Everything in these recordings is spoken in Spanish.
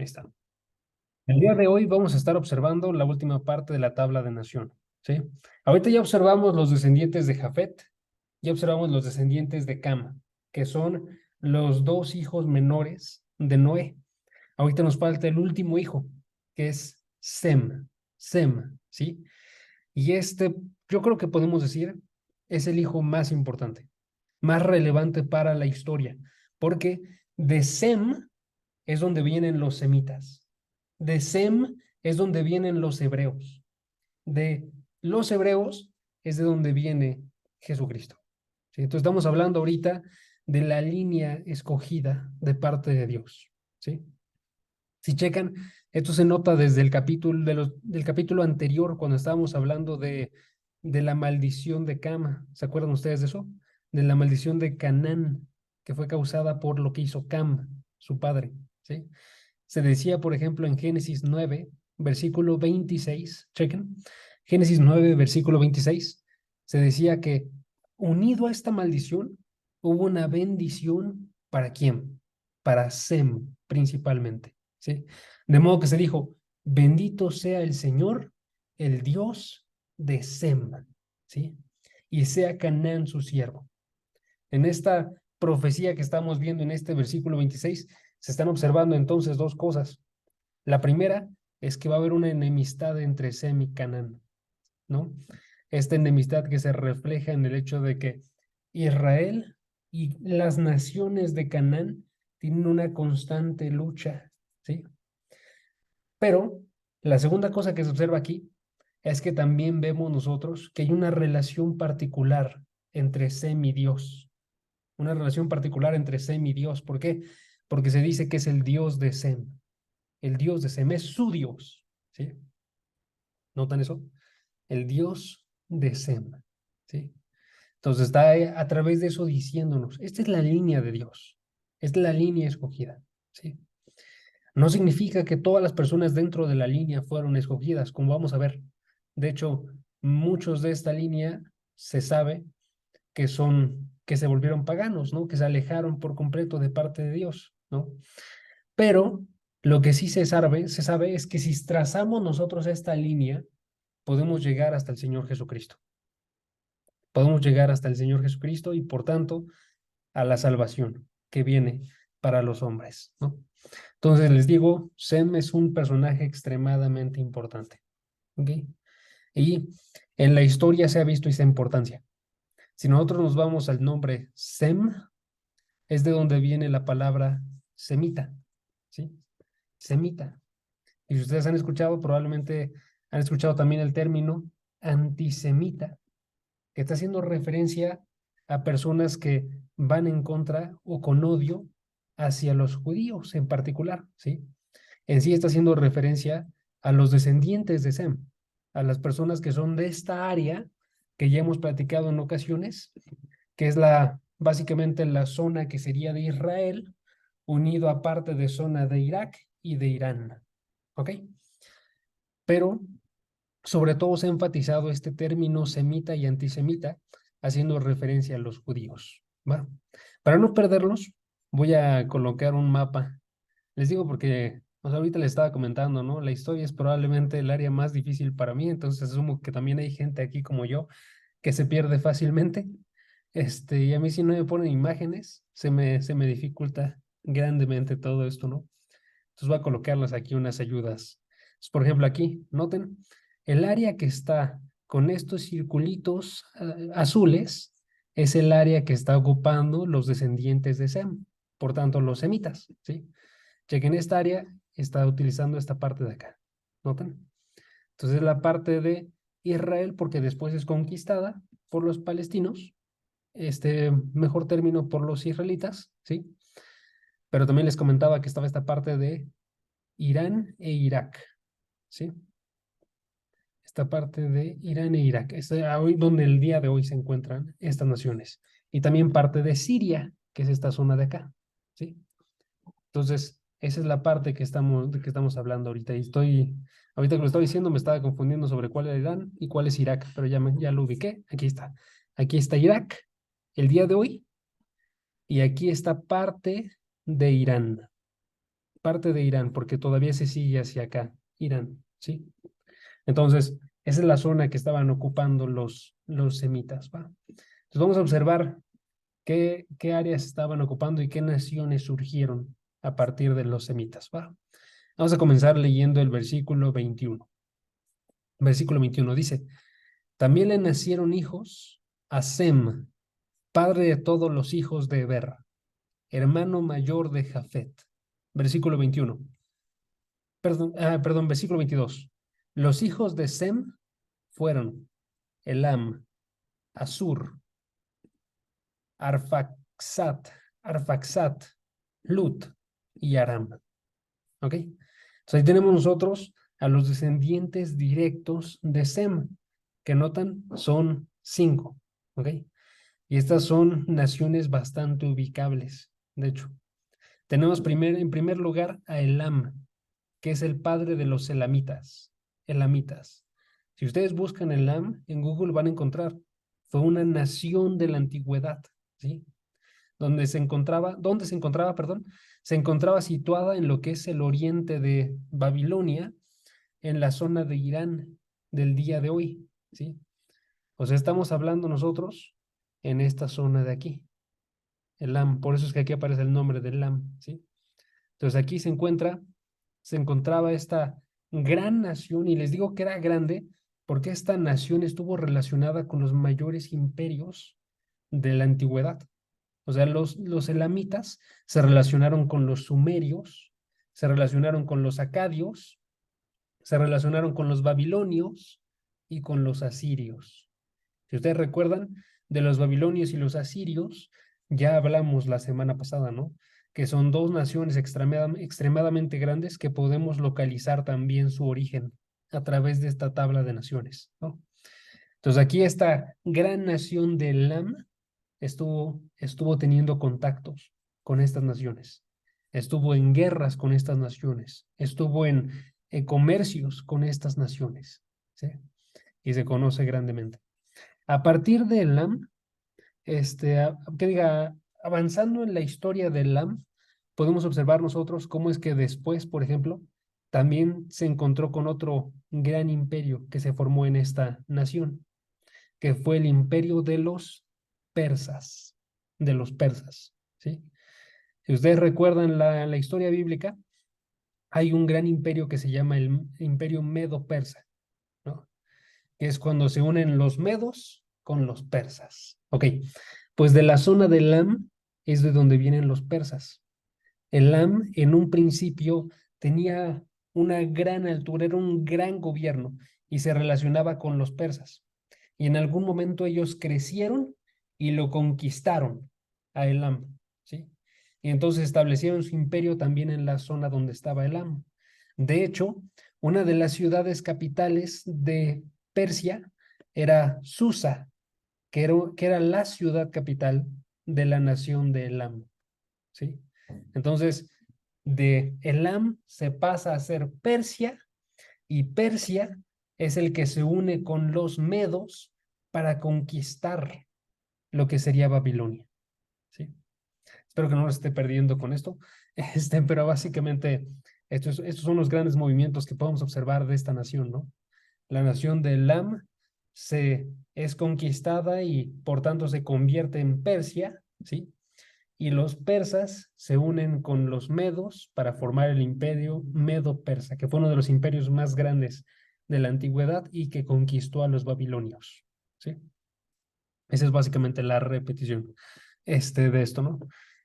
Ahí está. El día de hoy vamos a estar observando la última parte de la tabla de nación, ¿sí? Ahorita ya observamos los descendientes de Jafet, ya observamos los descendientes de Cam, que son los dos hijos menores de Noé. Ahorita nos falta el último hijo, que es Sem, ¿sí? Y este, yo creo que podemos decir, es el hijo más importante, más relevante para la historia, porque de Sem es donde vienen los semitas. De Sem es donde vienen los hebreos. De los hebreos es de donde viene Jesucristo. ¿Sí? Entonces estamos hablando ahorita de la línea escogida de parte de Dios. ¿Sí? Si checan, esto se nota desde el capítulo del capítulo anterior, cuando estábamos hablando de la maldición de Cam. ¿Se acuerdan ustedes de eso? De la maldición de Canaán, que fue causada por lo que hizo Cam, su padre. ¿Sí? Se decía, por ejemplo, en Génesis 9, versículo 26, chequen, Génesis 9, versículo 26, se decía que unido a esta maldición hubo una bendición ¿para quién? Para Sem principalmente, ¿sí? De modo que se dijo, bendito sea el Señor, el Dios de Sem, ¿sí? Y sea Canaán su siervo. En esta profecía que estamos viendo en este versículo 26, se están observando entonces dos cosas. La primera es que va a haber una enemistad entre Sem y Canaán, ¿no? Esta enemistad que se refleja en el hecho de que Israel y las naciones de Canaán tienen una constante lucha, ¿sí? Pero la segunda cosa que se observa aquí es que también vemos nosotros que hay una relación particular entre Sem y Dios, una relación particular entre Sem y Dios. ¿Por qué? Porque se dice que es el Dios de Sem. El Dios de Sem es su Dios, ¿sí? ¿Notan eso? El Dios de Sem, ¿sí? Entonces está a través de eso diciéndonos, esta es la línea de Dios, es la línea escogida, ¿sí? No significa que todas las personas dentro de la línea fueron escogidas, como vamos a ver. De hecho, muchos de esta línea se sabe que se volvieron paganos, ¿no? Que se alejaron por completo de parte de Dios, ¿no? Pero lo que sí se sabe es que si trazamos nosotros esta línea, podemos llegar hasta el Señor Jesucristo. Podemos llegar hasta el Señor Jesucristo y por tanto a la salvación que viene para los hombres, ¿no? Entonces les digo, Sem es un personaje extremadamente importante, ¿ok? Y en la historia se ha visto esa importancia. Si nosotros nos vamos al nombre Sem, es de donde viene la palabra semita, ¿sí? Semita. Y si ustedes han escuchado, probablemente han escuchado también el término antisemita, que está haciendo referencia a personas que van en contra o con odio hacia los judíos en particular, ¿sí? En sí está haciendo referencia a los descendientes de Sem, a las personas que son de esta área que ya hemos platicado en ocasiones, que es básicamente la zona que sería de Israel, unido a parte de zona de Irak y de Irán, ¿ok? Pero sobre todo se ha enfatizado este término semita y antisemita, haciendo referencia a los judíos, ¿va? Para no perderlos, voy a colocar un mapa. Les digo porque ahorita les estaba comentando, ¿no? La historia es probablemente el área más difícil para mí, entonces asumo que también hay gente aquí como yo que se pierde fácilmente. Y a mí si no me ponen imágenes, se me dificulta grandemente todo esto, ¿no? Entonces voy a colocarlas aquí unas ayudas. Entonces, por ejemplo, aquí, noten, el área que está con estos circulitos azules es el área que está ocupando los descendientes de Sem, por tanto, los semitas, ¿sí? Chequen esta área, está utilizando esta parte de acá, ¿notan? Entonces, la parte de Israel, porque después es conquistada por los palestinos, mejor término, por los israelitas, ¿sí? Pero también les comentaba que estaba esta parte de Irán e Irak, ¿sí? Esta parte de Irán e Irak, es hoy donde el día de hoy se encuentran estas naciones. Y también parte de Siria, que es esta zona de acá, ¿sí? Entonces, esa es la parte de que estamos hablando ahorita. Ahorita que lo estoy diciendo, me estaba confundiendo sobre cuál era Irán y cuál es Irak, pero ya lo ubiqué. Aquí está. Aquí está Irak, el día de hoy, y aquí está parte de Irán. parte de Irán, porque todavía se sigue hacia acá, Irán, ¿sí? Entonces, esa es la zona que estaban ocupando los semitas, ¿va? Entonces vamos a observar qué áreas estaban ocupando y qué naciones surgieron a partir de los semitas, ¿va? Vamos a comenzar leyendo el versículo 21. Versículo 21 dice, también le nacieron hijos a Sem, padre de todos los hijos de Eber, hermano mayor de Jafet. Versículo 21. Perdón, versículo 22. Los hijos de Sem fueron Elam, Asur, Arfaxat, Lut y Aram. ¿Ok? Entonces ahí tenemos nosotros a los descendientes directos de Sem, que notan son 5. ¿Ok? Y estas son naciones bastante ubicables, de hecho. Tenemos en primer lugar a Elam, que es el padre de los elamitas. Si ustedes buscan Elam en Google van a encontrar, fue una nación de la antigüedad, ¿sí? ¿Dónde se encontraba, perdón? Se encontraba situada en lo que es el oriente de Babilonia, en la zona de Irán del día de hoy, ¿sí? O sea, estamos hablando nosotros en esta zona de aquí, Elam, por eso es que aquí aparece el nombre de Elam, ¿sí? Entonces aquí se encontraba esta gran nación, y les digo que era grande porque esta nación estuvo relacionada con los mayores imperios de la antigüedad. O sea, los elamitas se relacionaron con los sumerios, se relacionaron con los acadios, se relacionaron con los babilonios y con los asirios. Si ustedes recuerdan, de los babilonios y los asirios, ya hablamos la semana pasada, ¿no? Que son dos naciones extremadamente grandes que podemos localizar también su origen a través de esta tabla de naciones, ¿no? Entonces aquí esta gran nación de Elam estuvo teniendo contactos con estas naciones, estuvo en guerras con estas naciones, estuvo en comercios con estas naciones, ¿sí? Y se conoce grandemente. A partir de Elam, que diga, avanzando en la historia de Elam, podemos observar nosotros cómo es que después, por ejemplo, también se encontró con otro gran imperio que se formó en esta nación, que fue el imperio de los persas, ¿sí? Si ustedes recuerdan la historia bíblica, hay un gran imperio que se llama el imperio medo-persa, ¿no? Que es cuando se unen los medos con los persas. Ok, pues de la zona de Elam es de donde vienen los persas. Elam en un principio tenía una gran altura, era un gran gobierno y se relacionaba con los persas. Y en algún momento ellos crecieron y lo conquistaron a Elam, ¿sí? Y entonces establecieron su imperio también en la zona donde estaba Elam. De hecho, una de las ciudades capitales de Persia era Susa, que era la ciudad capital de la nación de Elam, ¿sí? Entonces, de Elam se pasa a ser Persia, y Persia es el que se une con los medos para conquistar lo que sería Babilonia, ¿sí? Espero que no lo esté perdiendo con esto, pero básicamente estos son los grandes movimientos que podemos observar de esta nación, ¿no? La nación de Elam es conquistada y por tanto se convierte en Persia, ¿sí? Y los persas se unen con los medos para formar el imperio medo-persa, que fue uno de los imperios más grandes de la antigüedad y que conquistó a los babilonios, ¿sí? Esa es básicamente la repetición de esto, ¿no?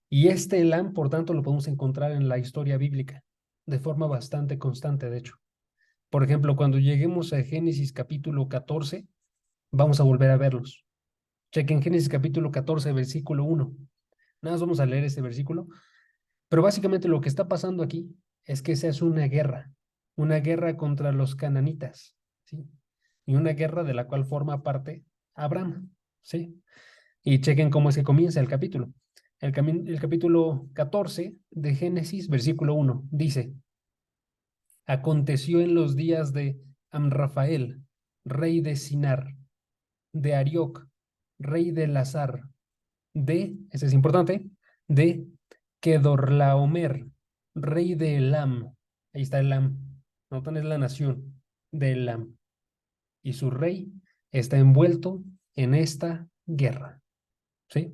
Y este Elam, por tanto, lo podemos encontrar en la historia bíblica de forma bastante constante, de hecho. Por ejemplo, cuando lleguemos a Génesis capítulo 14, vamos a volver a verlos. Chequen Génesis capítulo 14, versículo 1. Nada más vamos a leer este versículo. Pero básicamente lo que está pasando aquí es que esa es una guerra contra los cananitas, ¿sí? Y una guerra de la cual forma parte Abraham, ¿sí? Y chequen cómo es que comienza el capítulo. El capítulo 14 de Génesis, versículo 1, dice, aconteció en los días de Amrafael, rey de Sinar, de Arioc, rey de Lazar, ese es importante, de Kedorlaomer, rey de Elam. Ahí está Elam. Notan, es la nación de Elam. Y su rey está envuelto en esta guerra. ¿Sí?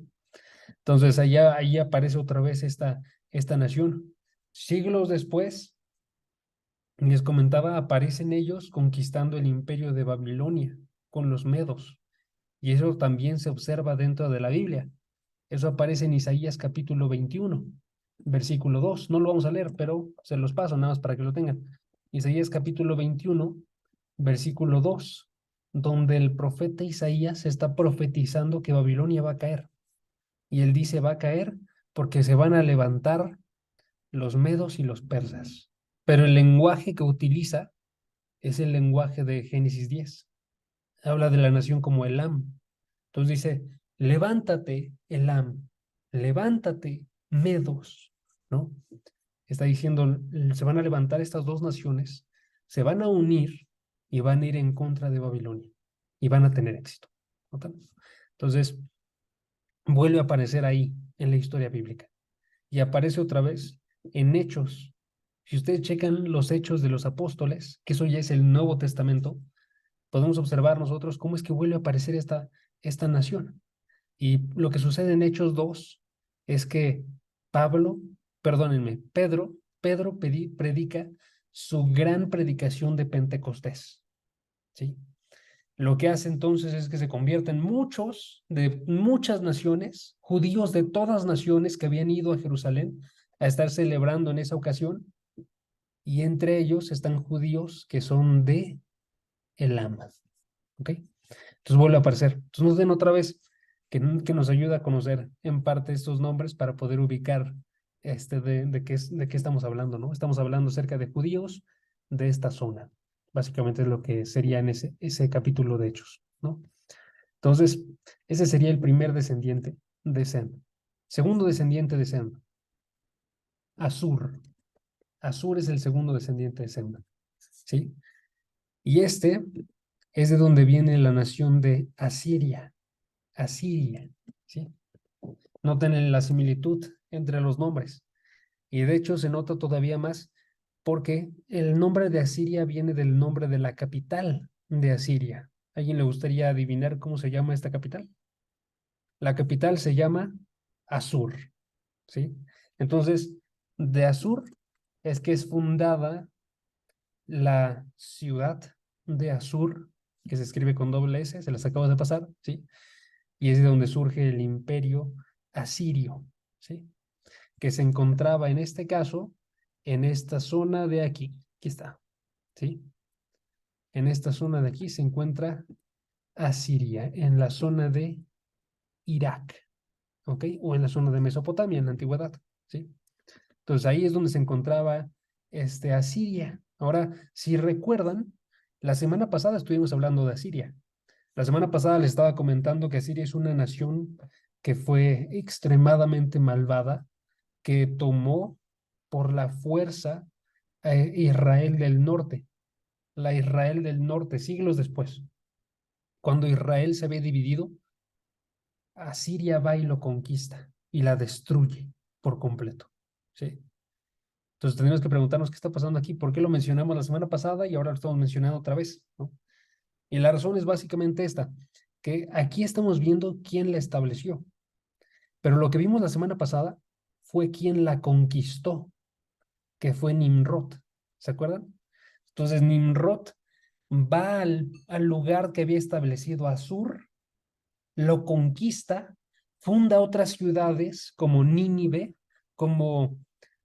Entonces allá, ahí aparece otra vez esta nación. Siglos después, les comentaba, aparecen ellos conquistando el imperio de Babilonia con los medos. Y eso también se observa dentro de la Biblia. Eso aparece en Isaías capítulo 21, versículo 2. No lo vamos a leer, pero se los paso nada más para que lo tengan. Isaías capítulo 21, versículo 2, donde el profeta Isaías está profetizando que Babilonia va a caer. Y él dice, va a caer porque se van a levantar los medos y los persas. Pero el lenguaje que utiliza es el lenguaje de Génesis 10. Habla de la nación como Elam. Entonces dice, levántate, Elam, levántate, Medos, ¿no? Está diciendo, se van a levantar estas dos naciones, se van a unir y van a ir en contra de Babilonia y van a tener éxito. ¿Notan? Entonces, vuelve a aparecer ahí en la historia bíblica y aparece otra vez en Hechos. Si ustedes checan los Hechos de los Apóstoles, que eso ya es el Nuevo Testamento, podemos observar nosotros cómo es que vuelve a aparecer esta nación. Y lo que sucede en Hechos 2 es que Pedro predica su gran predicación de Pentecostés, ¿sí? Lo que hace entonces es que se convierten muchos de muchas naciones, judíos de todas naciones que habían ido a Jerusalén a estar celebrando en esa ocasión, y entre ellos están judíos que son de Elam, ¿ok? Entonces vuelve a aparecer. Entonces nos den otra vez que nos ayuda a conocer en parte estos nombres para poder ubicar de qué estamos hablando, ¿no? Estamos hablando acerca de judíos de esta zona. Básicamente es lo que sería en ese capítulo de Hechos, ¿no? Entonces, ese sería el primer descendiente de Sem. Segundo descendiente de Sem, Asur. Asur es el segundo descendiente de Sem, ¿sí? Y este es de donde viene la nación de Asiria. Asiria, ¿sí? Noten la similitud entre los nombres. Y de hecho se nota todavía más porque el nombre de Asiria viene del nombre de la capital de Asiria. ¿A alguien le gustaría adivinar cómo se llama esta capital? La capital se llama Asur, ¿sí? Entonces, de Asur es que es fundada la ciudad de Asur, que se escribe con doble S, se las acabo de pasar, ¿sí? Y es de donde surge el imperio asirio, ¿sí? Que se encontraba en este caso en esta zona de aquí está, ¿sí? En esta zona de aquí se encuentra Asiria, en la zona de Irak, ¿ok? O en la zona de Mesopotamia, en la antigüedad, ¿sí? Entonces ahí es donde se encontraba Asiria. Ahora, si recuerdan, la semana pasada estuvimos hablando de Asiria. La semana pasada les estaba comentando que Asiria es una nación que fue extremadamente malvada, que tomó por la fuerza a Israel del norte, la Israel del norte, siglos después. Cuando Israel se ve dividido, Asiria va y lo conquista y la destruye por completo, ¿sí? Entonces tenemos que preguntarnos qué está pasando aquí, por qué lo mencionamos la semana pasada y ahora lo estamos mencionando otra vez, ¿no? Y la razón es básicamente esta, que aquí estamos viendo quién la estableció, pero lo que vimos la semana pasada fue quién la conquistó, que fue Nimrod, ¿se acuerdan? Entonces Nimrod va al lugar que había establecido Asur, lo conquista, funda otras ciudades como Nínive, como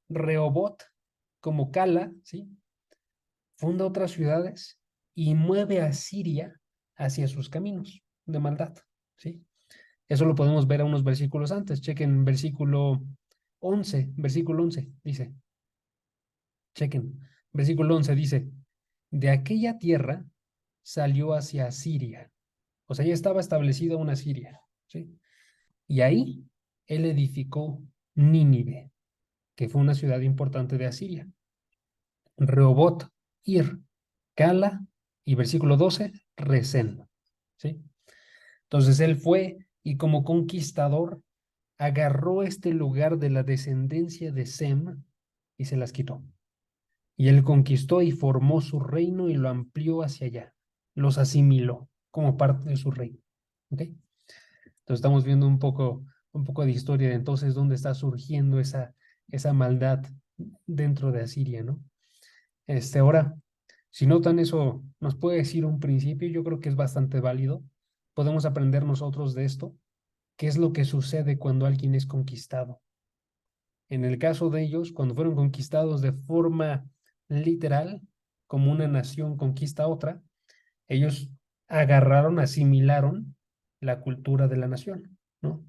Rehoboth, como Cala, ¿sí? Funda otras ciudades y mueve a Siria hacia sus caminos de maldad, ¿sí? Eso lo podemos ver a unos versículos antes. Chequen versículo 11 dice, chequen, versículo 11 dice, de aquella tierra salió hacia Siria. O sea, ya estaba establecida una Siria, ¿sí? Y ahí él edificó Nínive, que fue una ciudad importante de Asiria. Rehoboth, Ir, Cala y versículo 12, Resén, ¿sí? Entonces él fue y como conquistador agarró este lugar de la descendencia de Sem y se las quitó. Y él conquistó y formó su reino y lo amplió hacia allá. Los asimiló como parte de su reino. ¿Ok? Entonces estamos viendo un poco de historia de entonces dónde está surgiendo esa maldad dentro de Asiria, ¿no? Ahora, si notan eso, nos puede decir un principio, yo creo que es bastante válido. Podemos aprender nosotros de esto. ¿Qué es lo que sucede cuando alguien es conquistado? En el caso de ellos, cuando fueron conquistados de forma literal, como una nación conquista a otra, ellos agarraron, asimilaron la cultura de la nación, ¿no?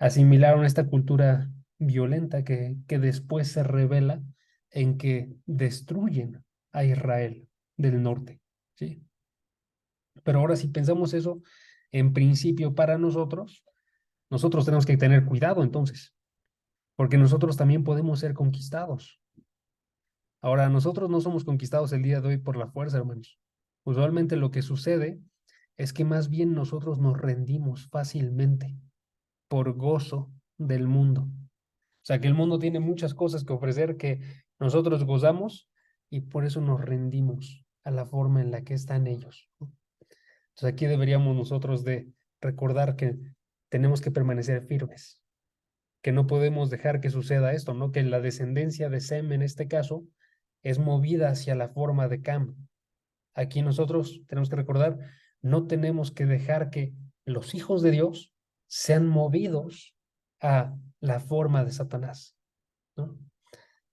Asimilaron esta cultura violenta que después se revela en que destruyen a Israel del norte, ¿sí? Pero ahora si pensamos eso, en principio para nosotros tenemos que tener cuidado entonces, porque nosotros también podemos ser conquistados. Ahora, nosotros no somos conquistados el día de hoy por la fuerza, hermanos. Usualmente lo que sucede es que más bien nosotros nos rendimos fácilmente por gozo del mundo. O sea, que el mundo tiene muchas cosas que ofrecer que nosotros gozamos y por eso nos rendimos a la forma en la que están ellos, ¿no? Entonces aquí deberíamos nosotros de recordar que tenemos que permanecer firmes, que no podemos dejar que suceda esto, ¿no? Que la descendencia de Sem en este caso es movida hacia la forma de Cam. Aquí nosotros tenemos que recordar, no tenemos que dejar que los hijos de Dios sean movidos a la forma de Satanás, ¿no?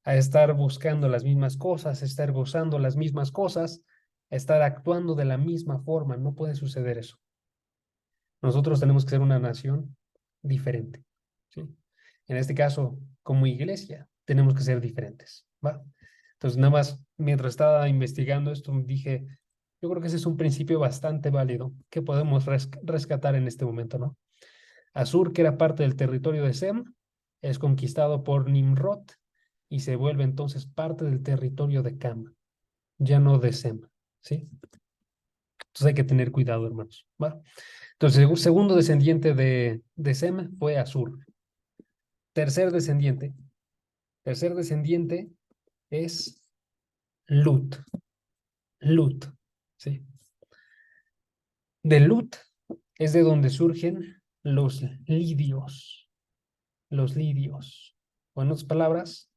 A estar buscando las mismas cosas, a estar gozando las mismas cosas, a estar actuando de la misma forma. No puede suceder eso. Nosotros tenemos que ser una nación diferente, ¿sí? En este caso, como iglesia, tenemos que ser diferentes, ¿va? Entonces, nada más, mientras estaba investigando esto, dije, yo creo que ese es un principio bastante válido que podemos rescatar en este momento, ¿no? Asur, que era parte del territorio de Sem, es conquistado por Nimrod y se vuelve entonces parte del territorio de Cam, ya no de Sem, ¿sí? Entonces hay que tener cuidado, hermanos, ¿va? Entonces, el segundo descendiente de Sem fue Asur. Tercer descendiente. Tercer descendiente es Lut. Lut, ¿sí? De Lut es de donde surgen los lidios. Los lidios. O en otras palabras,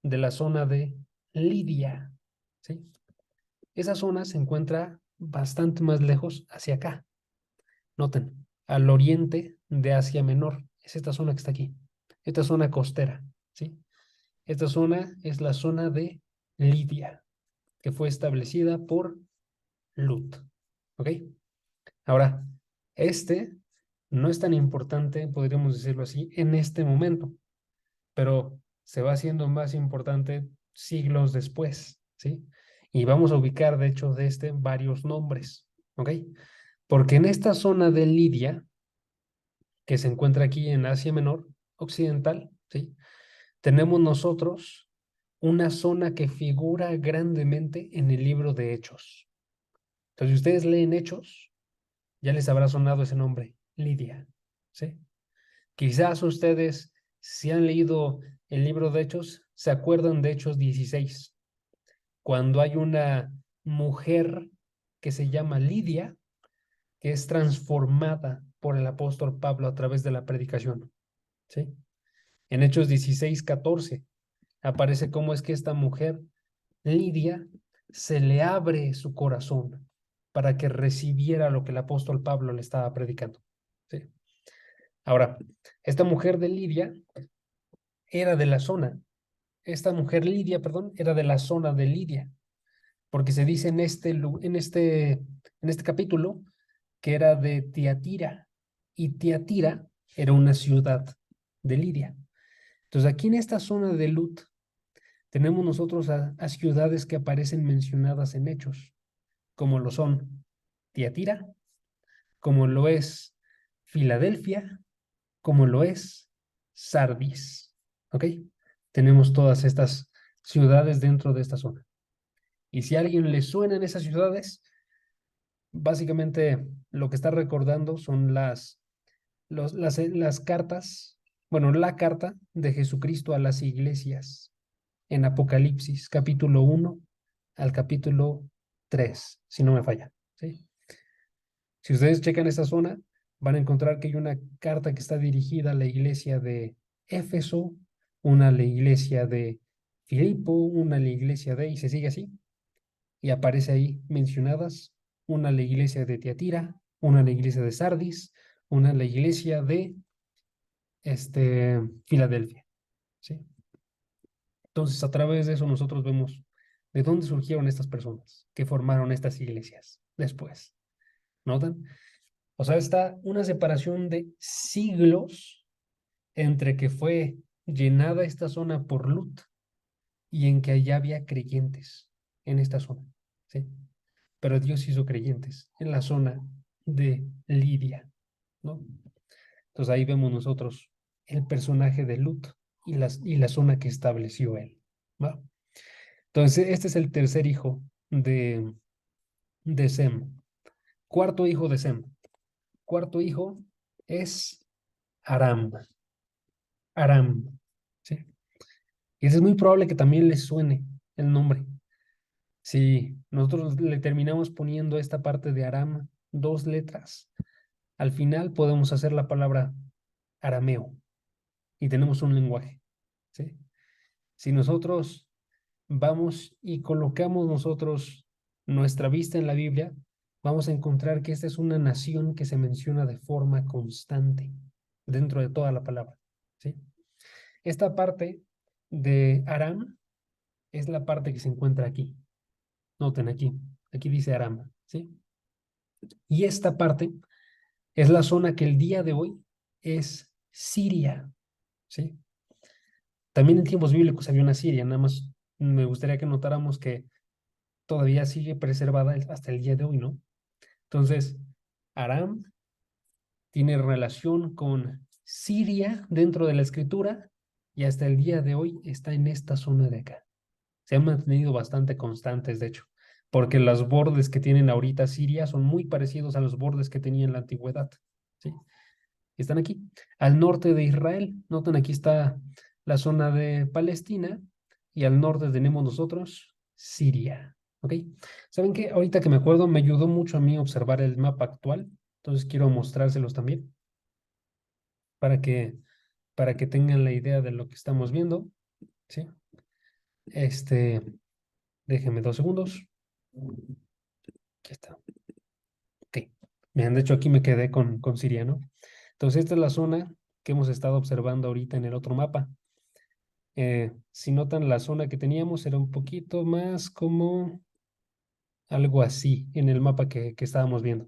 de la zona de Lidia, ¿sí? Esa zona se encuentra bastante más lejos hacia acá. Noten, al oriente de Asia Menor. Es esta zona que está aquí. Esta zona costera, ¿sí? Esta zona es la zona de Lidia, que fue establecida por Lut. ¿Ok? Ahora, no es tan importante, podríamos decirlo así, en este momento, pero se va haciendo más importante siglos después, ¿sí? Y vamos a ubicar, de hecho, de varios nombres, ¿ok? Porque en esta zona de Lidia, que se encuentra aquí en Asia Menor, occidental, ¿sí? Tenemos nosotros una zona que figura grandemente en el libro de Hechos. Entonces, si ustedes leen Hechos, ya les habrá sonado ese nombre, Lidia, ¿sí? Quizás ustedes, si han leído el libro de Hechos, se acuerdan de Hechos 16, cuando hay una mujer que se llama Lidia, que es transformada por el apóstol Pablo a través de la predicación, ¿sí? En Hechos 16:14 aparece cómo es que esta mujer, Lidia, se le abre su corazón para que recibiera lo que el apóstol Pablo le estaba predicando, ¿sí? Ahora, esta mujer de Lidia era de la zona, esta mujer Lidia, perdón, era de la zona de Lidia, porque se dice en este capítulo que era de Tiatira, y Tiatira era una ciudad de Lidia. Entonces, aquí en esta zona de Lut, tenemos nosotros a ciudades que aparecen mencionadas en Hechos, como lo son Tiatira, como lo es Filadelfia, como lo es Sardis. ¿Ok? Tenemos todas estas ciudades dentro de esta zona. Y si a alguien le suenan esas ciudades, básicamente lo que está recordando son las cartas, bueno, la carta de Jesucristo a las iglesias. en Apocalipsis, capítulo 1 al capítulo 3, si no me falla, ¿sí? Si ustedes checan esta zona, van a encontrar que hay una carta que está dirigida a la iglesia de Éfeso, una a la iglesia de Filipo, una a la iglesia de, y se sigue así, y aparece ahí mencionadas, una a la iglesia de Tiatira, una a la iglesia de Sardis, una a la iglesia de Filadelfia, ¿sí? Entonces, a través de eso nosotros vemos de dónde surgieron estas personas que formaron estas iglesias después. ¿Notan? O sea, está una separación de siglos entre que fue llenada esta zona por Lut y en que allá había creyentes en esta zona, ¿sí? Pero Dios hizo creyentes en la zona de Lidia, ¿no? Entonces ahí vemos nosotros el personaje de Lut y la zona que estableció él, ¿va? Entonces, este es el tercer hijo de Sem. Cuarto hijo de Sem. Cuarto hijo es Aram. Aram, ¿sí? Y es muy probable que también les suene el nombre. Si nosotros le terminamos poniendo esta parte de Aram dos letras, al final podemos hacer la palabra arameo y tenemos un lenguaje, ¿sí? Si nosotros vamos y colocamos nosotros nuestra vista en la Biblia, vamos a encontrar que esta es una nación que se menciona de forma constante dentro de toda la palabra, ¿sí? Esta parte de Aram es la parte que se encuentra aquí. Noten aquí, aquí dice Aram, ¿sí? Y esta parte es la zona que el día de hoy es Siria, ¿sí? También en tiempos bíblicos había una Siria, nada más me gustaría que notáramos que todavía sigue preservada hasta el día de hoy, ¿no? Entonces, Aram tiene relación con Siria dentro de la escritura y hasta el día de hoy está en esta zona de acá. Se han mantenido bastante constantes, de hecho, porque los bordes que tienen ahorita Siria son muy parecidos a los bordes que tenía en la antigüedad, ¿sí? Están aquí, al norte de Israel. Noten, aquí está la zona de Palestina y al norte tenemos nosotros Siria, ¿ok? ¿Saben qué? Ahorita que me acuerdo, me ayudó mucho a mí observar el mapa actual, entonces quiero mostrárselos también para que, para que tengan la idea de lo que estamos viendo, ¿sí? Este, Déjenme 2 segundos. Aquí está. Ok. Me han dicho aquí me quedé con Siria, ¿no? Entonces, esta es la zona que hemos estado observando ahorita en el otro mapa. Si notan, la zona que teníamos era un poquito más como algo así en el mapa que estábamos viendo.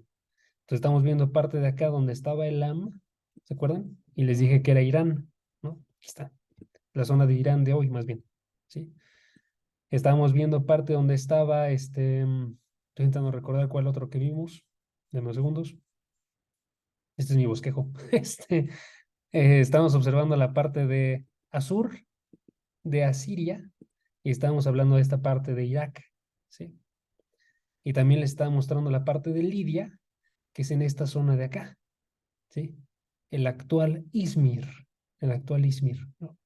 Entonces, estamos viendo parte de acá donde estaba el Am, ¿se acuerdan? Y les dije que era Irán, ¿no? Aquí está. La zona de Irán de hoy, más bien, ¿sí? Estábamos viendo parte donde estaba estoy intentando recordar cuál otro que vimos. Deme unos segundos. Este es mi bosquejo. Estamos observando la parte de Asur, de Asiria, y estábamos hablando de esta parte de Irak, ¿sí? Y también le estaba mostrando la parte de Lidia, que es en esta zona de acá, ¿sí? El actual Izmir, el actual Izmir, ¿no?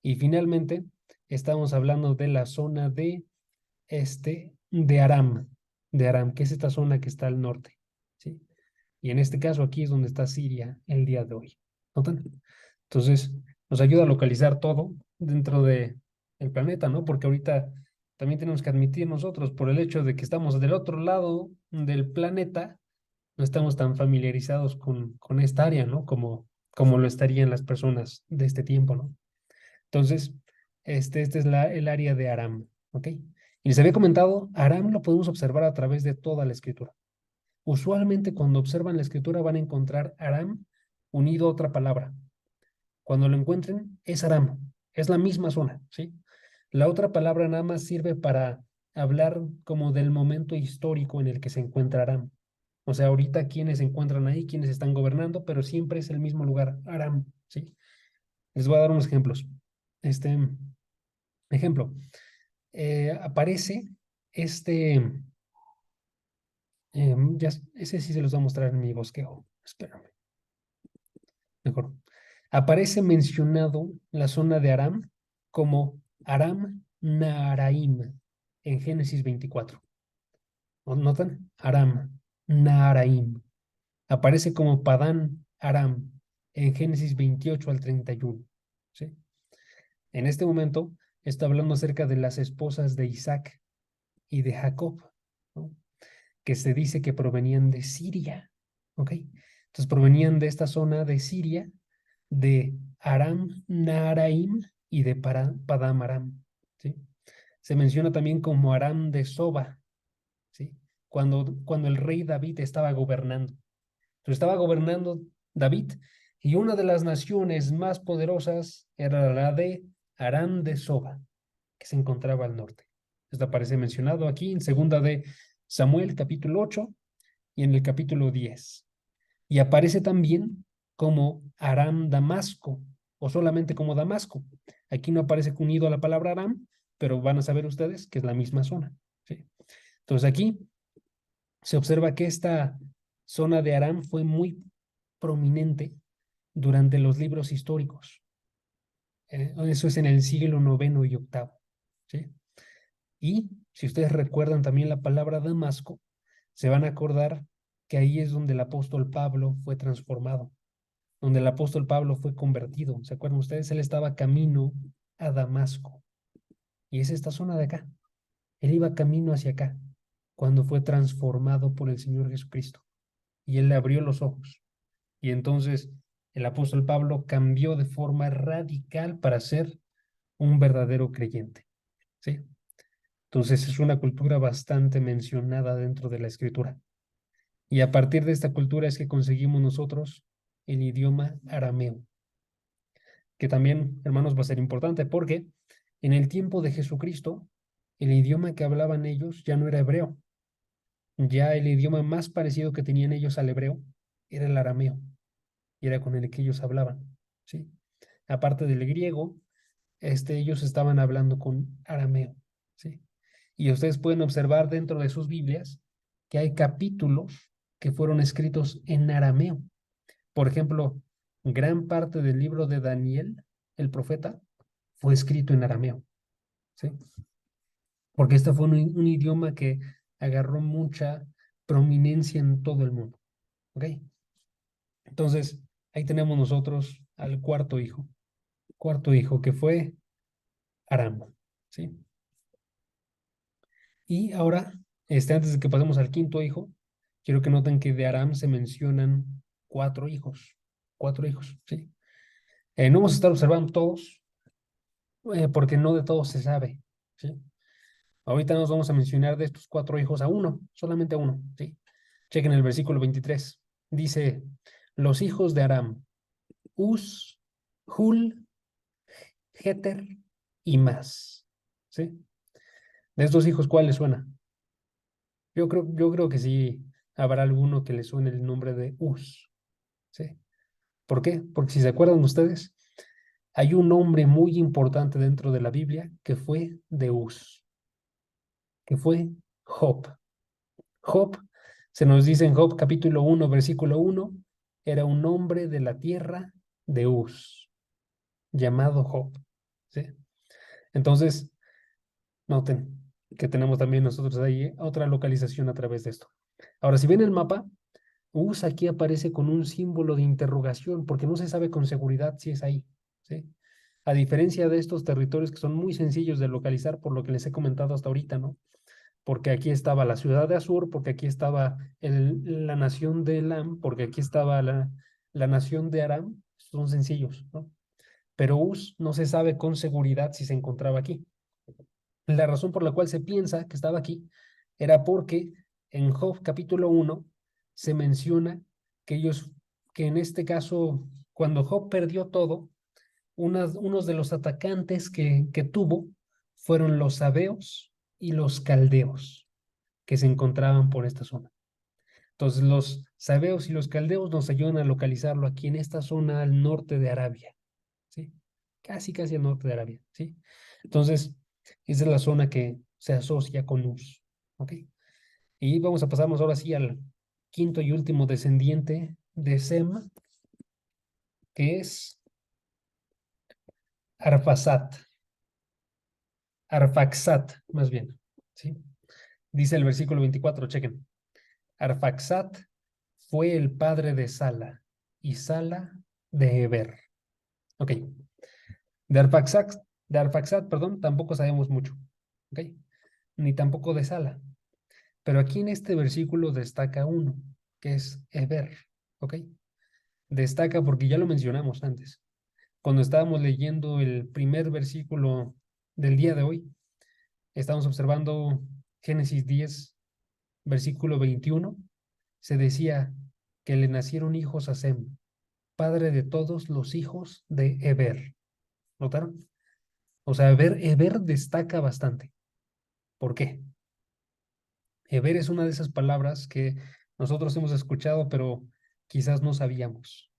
Y finalmente estamos hablando de la zona de Aram, que es esta zona que está al norte, ¿sí? Y en este caso aquí es donde está Siria el día de hoy. ¿Notan? Entonces, nos ayuda a localizar todo dentro de el planeta, ¿no? Porque ahorita también tenemos que admitir nosotros, por el hecho de que estamos del otro lado del planeta, no estamos tan familiarizados con esta área, ¿no? Como lo estarían las personas de este tiempo, ¿no? Entonces, este es el área de Aram, ¿ok? Y les había comentado, Aram lo podemos observar a través de toda la escritura. Usualmente cuando observan la escritura van a encontrar Aram unido a otra palabra. Cuando lo encuentren, es Aram, es la misma zona, ¿sí? La otra palabra nada más sirve para hablar como del momento histórico en el que se encuentra Aram. O sea, ahorita quienes se encuentran ahí, quienes están gobernando, pero siempre es el mismo lugar, Aram, ¿sí? Les voy a dar unos ejemplos. Este ejemplo, aparece este, ese sí se los voy a mostrar en mi bosquejo. Espérame, mejor. Aparece mencionado la zona de Aram como Aram Naharaim en Génesis 24. ¿No notan? Aram Naharaim. Aparece como Padán Aram en Génesis 28 al 31. ¿Sí? En este momento está hablando acerca de las esposas de Isaac y de Jacob, ¿no? Que se dice que provenían de Siria. ¿Ok? Entonces provenían de esta zona de Siria, de Aram Naharaim y de Padam Aram. ¿Sí? Se menciona también como Aram de Soba, ¿sí? Cuando el rey David estaba gobernando. Entonces estaba gobernando David y una de las naciones más poderosas era la de Aram de Soba, que se encontraba al norte. Esto aparece mencionado aquí en segunda de Samuel, capítulo 8 y en el capítulo 10. Y aparece también como Aram Damasco, o solamente como Damasco. Aquí no aparece unido a la palabra Aram, pero van a saber ustedes que es la misma zona. ¿Sí? Entonces aquí se observa que esta zona de Aram fue muy prominente durante los libros históricos. Eso es en el siglo noveno y octavo. ¿Sí? Y si ustedes recuerdan también la palabra Damasco, se van a acordar que ahí es donde el apóstol Pablo fue transformado, donde el apóstol Pablo fue convertido. ¿Se acuerdan ustedes? Él estaba camino a Damasco. Y es esta zona de acá. Él iba camino hacia acá cuando fue transformado por el Señor Jesucristo. Y él le abrió los ojos. Y entonces el apóstol Pablo cambió de forma radical para ser un verdadero creyente. ¿Sí? Entonces es una cultura bastante mencionada dentro de la escritura. Y a partir de esta cultura es que conseguimos nosotros el idioma arameo, que también, hermanos, va a ser importante porque en el tiempo de Jesucristo, el idioma que hablaban ellos ya no era hebreo. Ya el idioma más parecido que tenían ellos al hebreo era el arameo, y era con el que ellos hablaban. ¿Sí? Aparte del griego, ellos estaban hablando con arameo. ¿Sí? Y ustedes pueden observar dentro de sus Biblias que hay capítulos que fueron escritos en arameo. Por ejemplo, gran parte del libro de Daniel, el profeta, fue escrito en arameo. ¿Sí? Porque este fue un idioma que agarró mucha prominencia en todo el mundo. ¿Ok? Entonces, ahí tenemos nosotros al cuarto hijo que fue Aram. ¿Sí? Y ahora, antes de que pasemos al quinto hijo, quiero que noten que de Aram se mencionan cuatro hijos. Cuatro hijos, ¿sí? No vamos a estar observando todos, porque no de todos se sabe, ¿sí? Ahorita nos vamos a mencionar de estos cuatro hijos a uno, solamente a uno, ¿sí? Chequen el versículo 23. Dice, los hijos de Aram, Uz, Hul, Geter y más, ¿sí? De estos hijos, ¿cuál les suena? Yo creo que sí habrá alguno que le suene el nombre de Uz, ¿sí? ¿Por qué? Porque si se acuerdan ustedes, hay un nombre muy importante dentro de la Biblia que fue de Uz, que fue Job. Job, se nos dice en Job capítulo 1, versículo 1, era un hombre de la tierra de Uz, llamado Job, ¿sí? Entonces, noten que tenemos también nosotros ahí otra localización a través de esto. Ahora, si ven el mapa, Uz aquí aparece con un símbolo de interrogación porque no se sabe con seguridad si es ahí, ¿sí? A diferencia de estos territorios que son muy sencillos de localizar por lo que les he comentado hasta ahorita, ¿no? Porque aquí estaba la ciudad de Asur, porque aquí estaba la nación de Elam, porque aquí estaba la nación de Aram, son sencillos, ¿no? Pero Uz no se sabe con seguridad si se encontraba aquí. La razón por la cual se piensa que estaba aquí era porque en Job capítulo 1 se menciona que que en este caso, cuando Job perdió todo, unos de los atacantes que tuvo fueron los sabeos y los caldeos que se encontraban por esta zona. Entonces, los sabeos y los caldeos nos ayudan a localizarlo aquí en esta zona al norte de Arabia, ¿sí? Casi, casi al norte de Arabia, ¿sí? Entonces, esa es la zona que se asocia con Uz, ¿ok? Y vamos a pasarnos ahora sí al quinto y último descendiente de Sem, que es Arphaxad. Arfaxat, más bien, ¿sí? Dice el versículo 24, chequen. Arfaxat fue el padre de Sala y Sala de Eber. Ok. De Arfaxad, perdón, tampoco sabemos mucho. Ok. Ni tampoco de Sala. Pero aquí en este versículo destaca uno, que es Eber. Ok. Destaca porque ya lo mencionamos antes. Cuando estábamos leyendo el primer versículo del día de hoy, estamos observando Génesis 10, versículo 21, se decía que le nacieron hijos a Sem, padre de todos los hijos de Eber. ¿Notaron? O sea, Eber destaca bastante. ¿Por qué? Eber es una de esas palabras que nosotros hemos escuchado, pero quizás no sabíamos,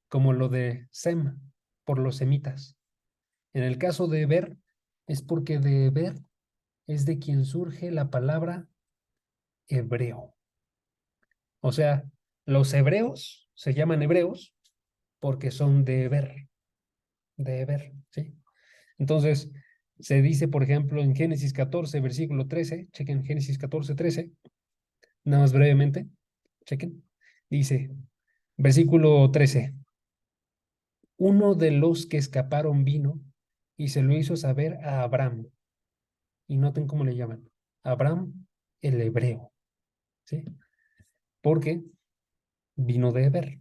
como lo de Sem, por los semitas. En el caso de Eber, es porque de Eber es de quien surge la palabra hebreo. O sea, los hebreos se llaman hebreos porque son de Eber, ¿sí? Entonces, se dice, por ejemplo, en Génesis 14, versículo 13, chequen Génesis 14, 13, nada más brevemente, chequen, dice, versículo 13, uno de los que escaparon vino y se lo hizo saber a Abraham, y noten cómo le llaman, Abraham el hebreo, ¿sí? Porque vino de Eber,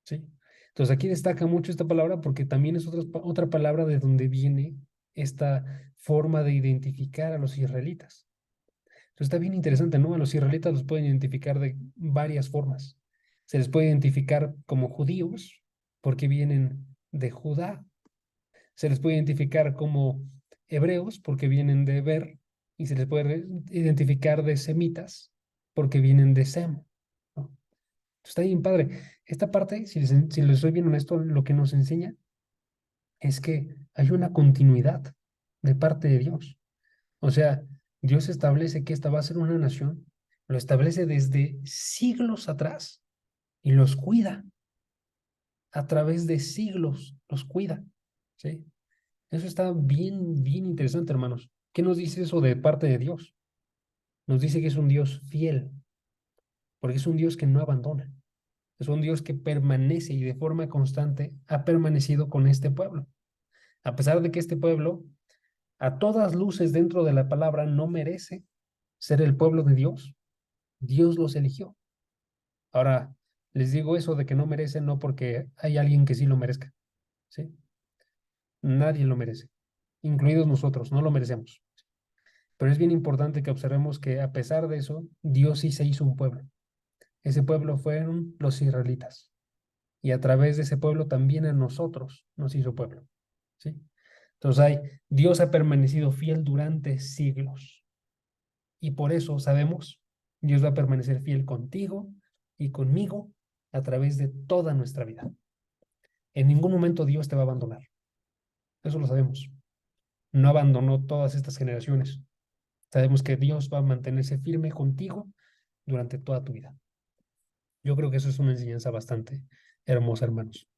¿sí? Entonces aquí destaca mucho esta palabra porque también es otra palabra de donde viene esta forma de identificar a los israelitas. Entonces está bien interesante, ¿no? A los israelitas los pueden identificar de varias formas. Se les puede identificar como judíos porque vienen de Judá. Se les puede identificar como hebreos porque vienen de Eber. Y se les puede identificar de semitas porque vienen de Sem, ¿no? Está bien padre. Esta parte, si les soy bien honesto, lo que nos enseña es que hay una continuidad de parte de Dios. O sea, Dios establece que esta va a ser una nación, lo establece desde siglos atrás y los cuida. A través de siglos los cuida. ¿Sí? Eso está bien, bien interesante, hermanos. ¿Qué nos dice eso de parte de Dios? Nos dice que es un Dios fiel, porque es un Dios que no abandona. Es un Dios que permanece y de forma constante ha permanecido con este pueblo. A pesar de que este pueblo, a todas luces dentro de la palabra, no merece ser el pueblo de Dios, Dios los eligió. Ahora, les digo eso de que no merecen, no porque hay alguien que sí lo merezca, ¿sí? Nadie lo merece, incluidos nosotros, no lo merecemos. Pero es bien importante que observemos que a pesar de eso, Dios sí se hizo un pueblo. Ese pueblo fueron los israelitas. Y a través de ese pueblo también a nosotros nos hizo pueblo, ¿sí? Entonces Dios ha permanecido fiel durante siglos. Y por eso sabemos, Dios va a permanecer fiel contigo y conmigo a través de toda nuestra vida. En ningún momento Dios te va a abandonar. Eso lo sabemos. No abandonó todas estas generaciones. Sabemos que Dios va a mantenerse firme contigo durante toda tu vida. Yo creo que eso es una enseñanza bastante hermosa, hermanos.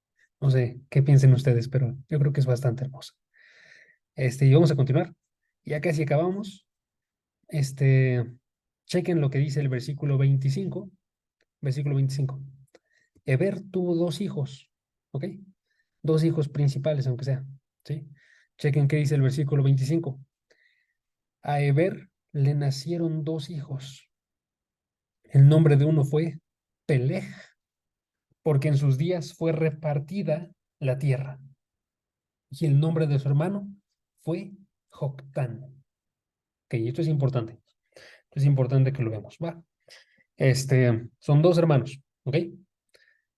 No sé qué piensen ustedes, pero yo creo que es bastante hermosa. Y vamos a continuar. Ya casi acabamos. Chequen lo que dice el versículo 25. Versículo 25. Eber tuvo dos hijos, ¿ok? Dos hijos principales, aunque sea, ¿sí? Chequen qué dice el versículo 25. A Eber le nacieron dos hijos. El nombre de uno fue Peleg, porque en sus días fue repartida la tierra. Y el nombre de su hermano fue Joctán. Ok, esto es importante. Es importante que lo veamos, ¿va? Son dos hermanos, ¿ok?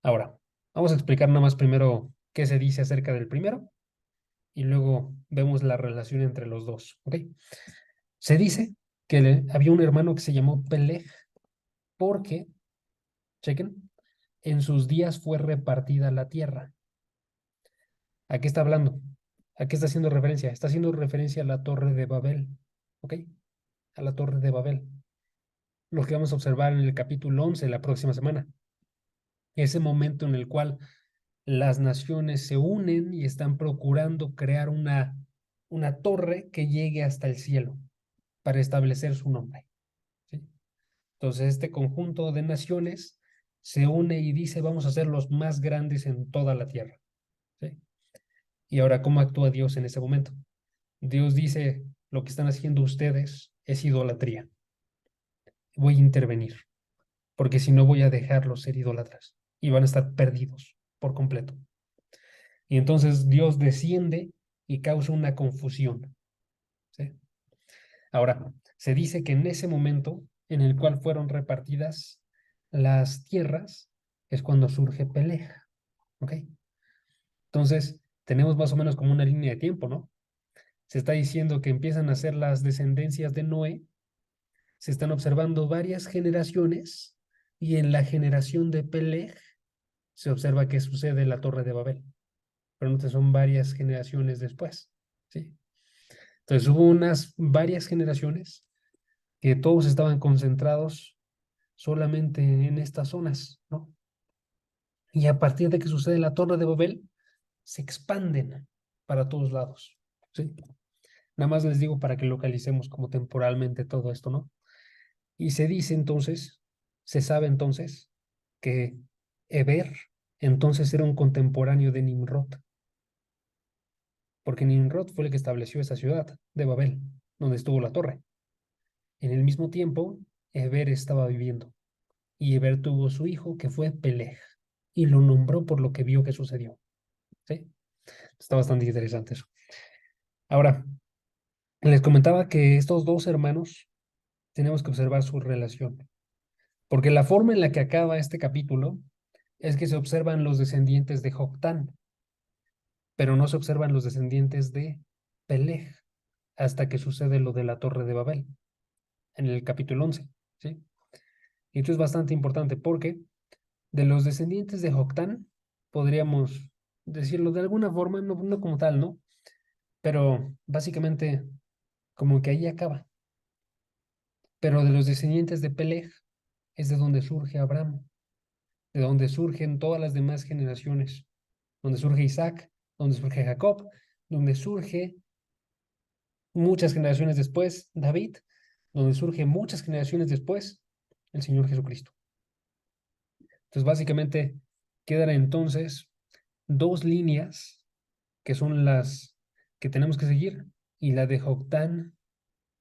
Ahora, vamos a explicar nada más primero qué se dice acerca del primero y luego vemos la relación entre los dos, ¿ok? Se dice que había un hermano que se llamó Peleg porque, chequen, en sus días fue repartida la tierra. ¿A qué está hablando? ¿A qué está haciendo referencia? Está haciendo referencia a la Torre de Babel, ¿ok? A la Torre de Babel. Lo que vamos a observar en el capítulo 11 la próxima semana. Ese momento en el cual las naciones se unen y están procurando crear una torre que llegue hasta el cielo para establecer su nombre, ¿sí? Entonces este conjunto de naciones se une y dice, vamos a ser los más grandes en toda la tierra, ¿sí? Y ahora, ¿cómo actúa Dios en ese momento? Dios dice, lo que están haciendo ustedes es idolatría. Voy a intervenir, porque si no voy a dejarlos ser idólatras y van a estar perdidos por completo. Y entonces Dios desciende y causa una confusión, ¿sí? Ahora, se dice que en ese momento en el cual fueron repartidas las tierras es cuando surge Peleg, ¿ok? Entonces, tenemos más o menos como una línea de tiempo, ¿no? Se está diciendo que empiezan a ser las descendencias de Noé, se están observando varias generaciones y en la generación de Peleg se observa que sucede la Torre de Babel, pero no son varias generaciones después, ¿sí? Entonces hubo unas varias generaciones que todos estaban concentrados solamente en estas zonas, ¿no? Y a partir de que sucede la Torre de Babel, se expanden para todos lados, ¿sí? Nada más les digo para que localicemos como temporalmente todo esto, ¿no? Y se dice entonces, se sabe entonces que Eber entonces era un contemporáneo de Nimrod, porque Nimrod fue el que estableció esa ciudad de Babel, donde estuvo la torre. En el mismo tiempo, Eber estaba viviendo, y Eber tuvo su hijo que fue Peleg, y lo nombró por lo que vio que sucedió, ¿sí? Está bastante interesante eso. Ahora, les comentaba que estos dos hermanos tenemos que observar su relación, porque la forma en la que acaba este capítulo es que se observan los descendientes de Joctán, pero no se observan los descendientes de Peleg hasta que sucede lo de la Torre de Babel, en el capítulo 11, ¿sí? Y esto es bastante importante porque de los descendientes de Joctán, podríamos decirlo de alguna forma, no como tal, ¿no? Pero básicamente como que ahí acaba. Pero de los descendientes de Peleg es de donde surge Abraham, de donde surgen todas las demás generaciones, donde surge Isaac, donde surge Jacob, donde surge muchas generaciones después David, donde surge muchas generaciones después el Señor Jesucristo. Entonces básicamente quedan entonces dos líneas que son las que tenemos que seguir y la de Joctán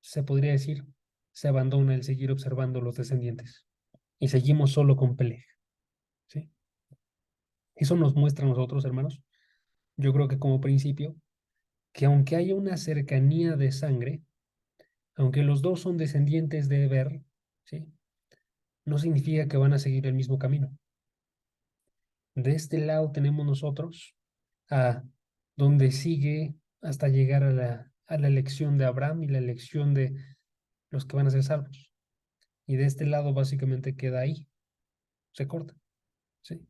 se podría decir se abandona el seguir observando los descendientes y seguimos solo con Peleg, ¿sí? Eso nos muestra a nosotros, hermanos, yo creo que como principio, que aunque haya una cercanía de sangre, aunque los dos son descendientes de Eber, ¿sí? No significa que van a seguir el mismo camino. De este lado tenemos nosotros a donde sigue hasta llegar a la elección de Abraham y la elección de los que van a ser salvos. Y de este lado básicamente queda ahí, se corta, ¿sí?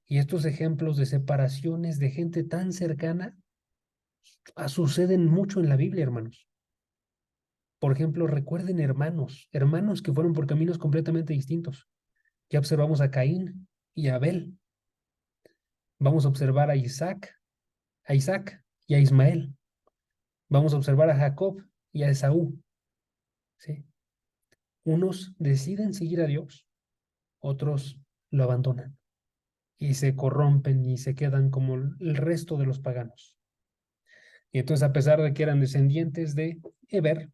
Y estos ejemplos de separaciones de gente tan cercana suceden mucho en la Biblia, hermanos. Por ejemplo, recuerden hermanos que fueron por caminos completamente distintos. Ya observamos a Caín y a Abel. Vamos a observar a Isaac y a Ismael. Vamos a observar a Jacob y a Esaú, ¿sí? Unos deciden seguir a Dios, otros lo abandonan y se corrompen y se quedan como el resto de los paganos. Y entonces, a pesar de que eran descendientes de Eber,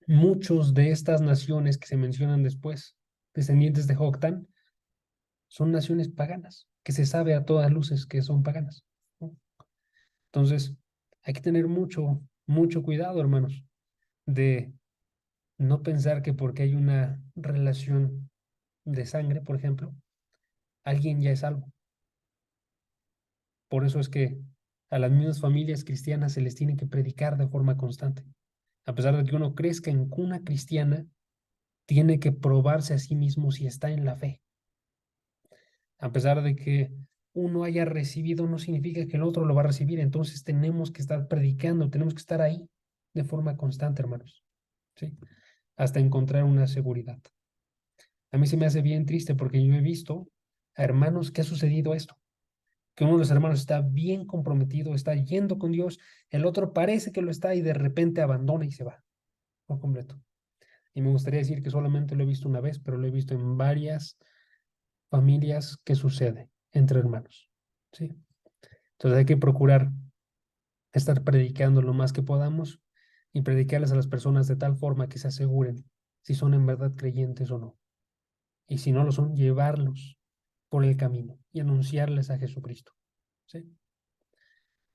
muchos de estas naciones que se mencionan después, descendientes de Joctán, son naciones paganas, que se sabe a todas luces que son paganas, ¿no? Entonces, hay que tener mucho cuidado, hermanos, de no pensar que porque hay una relación de sangre, por ejemplo, alguien ya es salvo. Por eso es que a las mismas familias cristianas se les tiene que predicar de forma constante. A pesar de que uno crezca en cuna cristiana, tiene que probarse a sí mismo si está en la fe. A pesar de que uno haya recibido, no significa que el otro lo va a recibir. Entonces tenemos que estar predicando, tenemos que estar ahí de forma constante, hermanos, ¿sí? Hasta encontrar una seguridad. A mí se me hace bien triste porque yo he visto a hermanos que ha sucedido esto, que uno de los hermanos está bien comprometido, está yendo con Dios, el otro parece que lo está y de repente abandona y se va por completo. Y me gustaría decir que solamente lo he visto una vez, pero lo he visto en varias familias que sucede entre hermanos, ¿sí? Entonces hay que procurar estar predicando lo más que podamos y predicarles a las personas de tal forma que se aseguren si son en verdad creyentes o no. Y si no lo son, llevarlos por el camino y anunciarles a Jesucristo, ¿sí?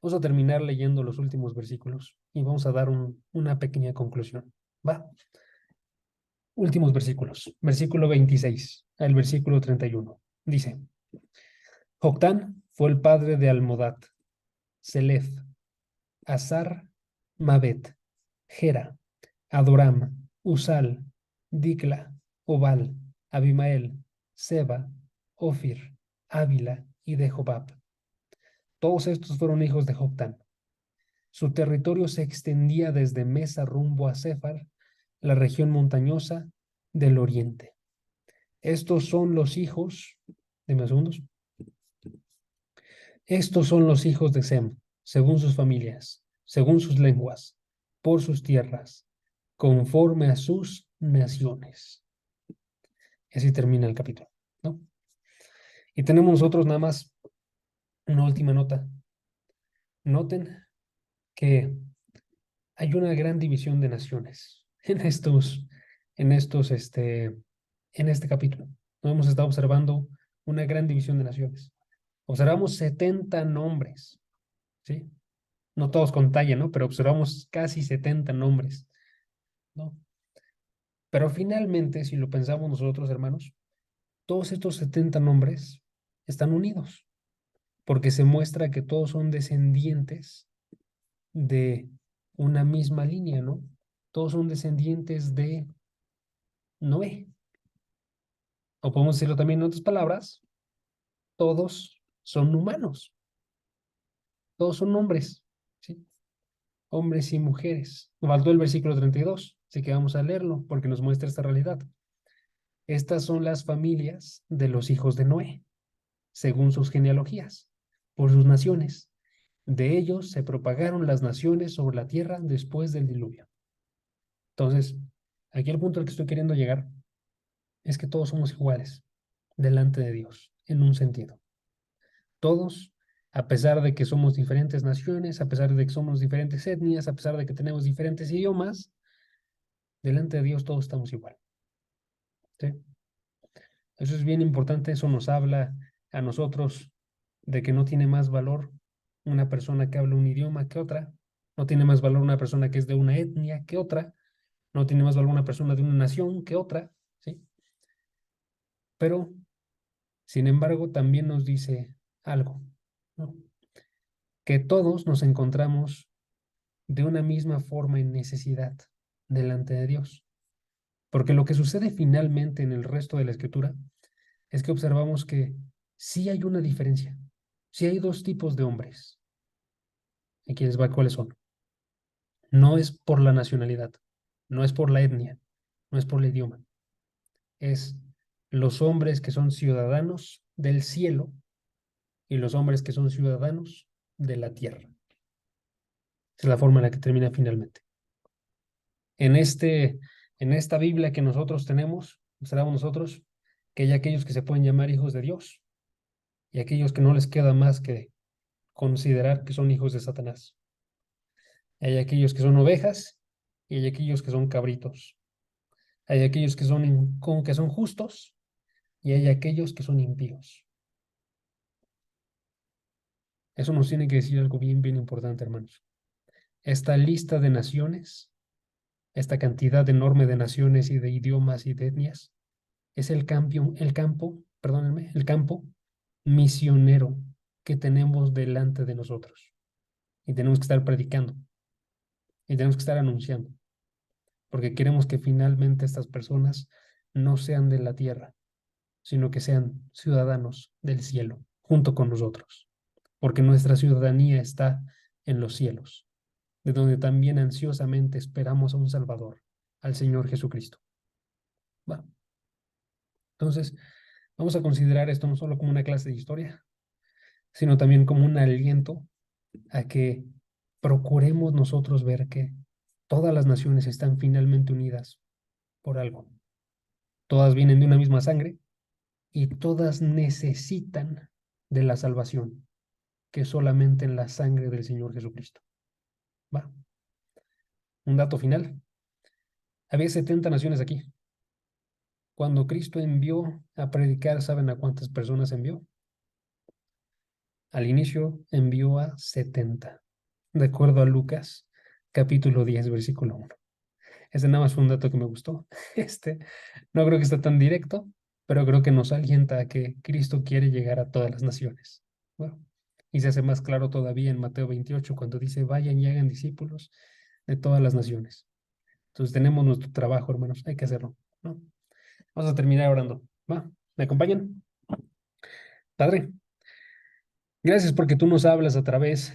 Vamos a terminar leyendo los últimos versículos y vamos a dar una pequeña conclusión. ¿Va? Últimos versículos. Versículo 26 al versículo 31. Dice, Joctán fue el padre de Almodad, Selef, Azar, Mabet, Gera, Adoram, Usal, Dicla, Obal, Abimael, Seba, Ofir, Ávila y de Jobab. Todos estos fueron hijos de Joctán. Su territorio se extendía desde Mesa rumbo a Céfar, la región montañosa del oriente. Estos son los hijos, deme segundos. Estos son los hijos de Sem, según sus familias, según sus lenguas, por sus tierras, conforme a sus naciones. Y así termina el capítulo, ¿no? Y tenemos nosotros nada más una última nota. Noten que hay una gran división de naciones en este capítulo. No hemos estado observando una gran división de naciones. Observamos 70 nombres, ¿sí? No todos con talla, ¿no? Pero observamos casi 70 nombres, ¿no? Pero finalmente, si lo pensamos nosotros, hermanos, todos estos 70 nombres están unidos, porque se muestra que todos son descendientes de una misma línea, ¿no? Todos son descendientes de Noé. O podemos decirlo también en otras palabras, todos son humanos, todos son hombres, ¿sí? Hombres y mujeres. Nos faltó el versículo 32, así que vamos a leerlo porque nos muestra esta realidad. Estas son las familias de los hijos de Noé, según sus genealogías, por sus naciones. De ellos se propagaron las naciones sobre la tierra después del diluvio. Entonces, aquí el punto al que estoy queriendo llegar es que todos somos iguales delante de Dios, en un sentido. Todos, a pesar de que somos diferentes naciones, a pesar de que somos diferentes etnias, a pesar de que tenemos diferentes idiomas, delante de Dios todos estamos igual, ¿sí? Eso es bien importante, eso nos habla a nosotros de que no tiene más valor una persona que habla un idioma que otra, no tiene más valor una persona que es de una etnia que otra, no tiene más valor una persona de una nación que otra, ¿sí? Pero, sin embargo, también nos dice algo, ¿no? Que todos nos encontramos de una misma forma en necesidad delante de Dios. Porque lo que sucede finalmente en el resto de la escritura es que observamos que sí hay una diferencia, sí hay dos tipos de hombres. Aquí les va cuáles son. No es por la nacionalidad, no es por la etnia, no es por el idioma. Es los hombres que son ciudadanos del cielo y los hombres que son ciudadanos de la tierra. Esa es la forma en la que termina finalmente. En, este, en esta Biblia que nosotros tenemos, observamos nosotros que hay aquellos que se pueden llamar hijos de Dios y aquellos que no les queda más que considerar que son hijos de Satanás. Hay aquellos que son ovejas y hay aquellos que son cabritos. Hay aquellos que son justos y hay aquellos que son impíos. Eso nos tiene que decir algo bien, bien importante, hermanos. Esta lista de naciones, esta cantidad enorme de naciones y de idiomas y de etnias, es el campo misionero que tenemos delante de nosotros. Y tenemos que estar predicando y tenemos que estar anunciando, porque queremos que finalmente estas personas no sean de la tierra, sino que sean ciudadanos del cielo, junto con nosotros, porque nuestra ciudadanía está en los cielos, de donde también ansiosamente esperamos a un Salvador, al Señor Jesucristo. Va. Entonces, vamos a considerar esto no solo como una clase de historia, sino también como un aliento a que procuremos nosotros ver que todas las naciones están finalmente unidas por algo. Todas vienen de una misma sangre y todas necesitan de la salvación, que es solamente en la sangre del Señor Jesucristo. Va. Un dato final. Había 70 naciones aquí. Cuando Cristo envió a predicar, ¿saben a cuántas personas envió? Al inicio envió a 70, de acuerdo a Lucas, capítulo 10, versículo 1. Ese nada más fue un dato que me gustó. No creo que esté tan directo, pero creo que nos alienta a que Cristo quiere llegar a todas las naciones. Bueno, y se hace más claro todavía en Mateo 28, cuando dice, vayan y hagan discípulos de todas las naciones. Entonces tenemos nuestro trabajo, hermanos, hay que hacerlo, ¿no? Vamos a terminar orando. ¿Va? ¿Me acompañan? Padre, gracias porque tú nos hablas a través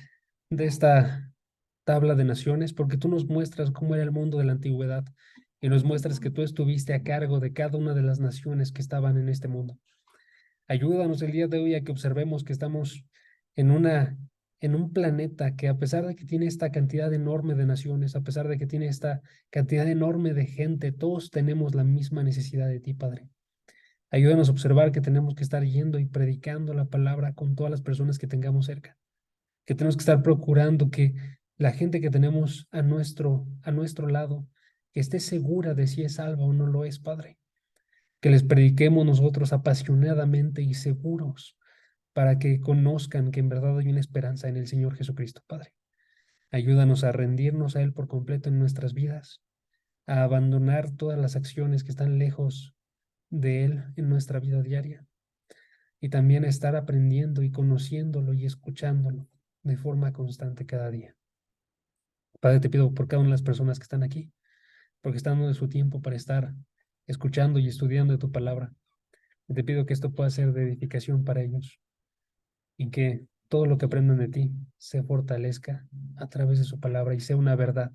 de esta tabla de naciones, porque tú nos muestras cómo era el mundo de la antigüedad y nos muestras que tú estuviste a cargo de cada una de las naciones que estaban en este mundo. Ayúdanos el día de hoy a que observemos que estamos en en un planeta que, a pesar de que tiene esta cantidad enorme de naciones, a pesar de que tiene esta cantidad enorme de gente, todos tenemos la misma necesidad de ti, Padre. Ayúdanos a observar que tenemos que estar yendo y predicando la palabra con todas las personas que tengamos cerca, que tenemos que estar procurando que la gente que tenemos a nuestro lado que esté segura de si es salva o no lo es, Padre. Que les prediquemos nosotros apasionadamente y seguros para que conozcan que en verdad hay una esperanza en el Señor Jesucristo, Padre. Ayúdanos a rendirnos a Él por completo en nuestras vidas, a abandonar todas las acciones que están lejos de Él en nuestra vida diaria y también a estar aprendiendo y conociéndolo y escuchándolo de forma constante cada día. Padre, te pido por cada una de las personas que están aquí, porque están dando de su tiempo para estar escuchando y estudiando de tu palabra. Y te pido que esto pueda ser de edificación para ellos y que todo lo que aprendan de ti se fortalezca a través de su palabra y sea una verdad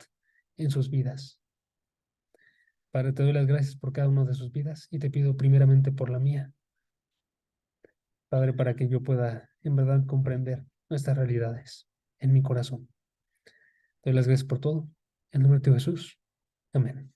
en sus vidas. Padre, te doy las gracias por cada una de sus vidas y te pido primeramente por la mía, Padre, para que yo pueda en verdad comprender nuestras realidades en mi corazón. Te doy las gracias por todo. En el nombre de Jesús. Amén.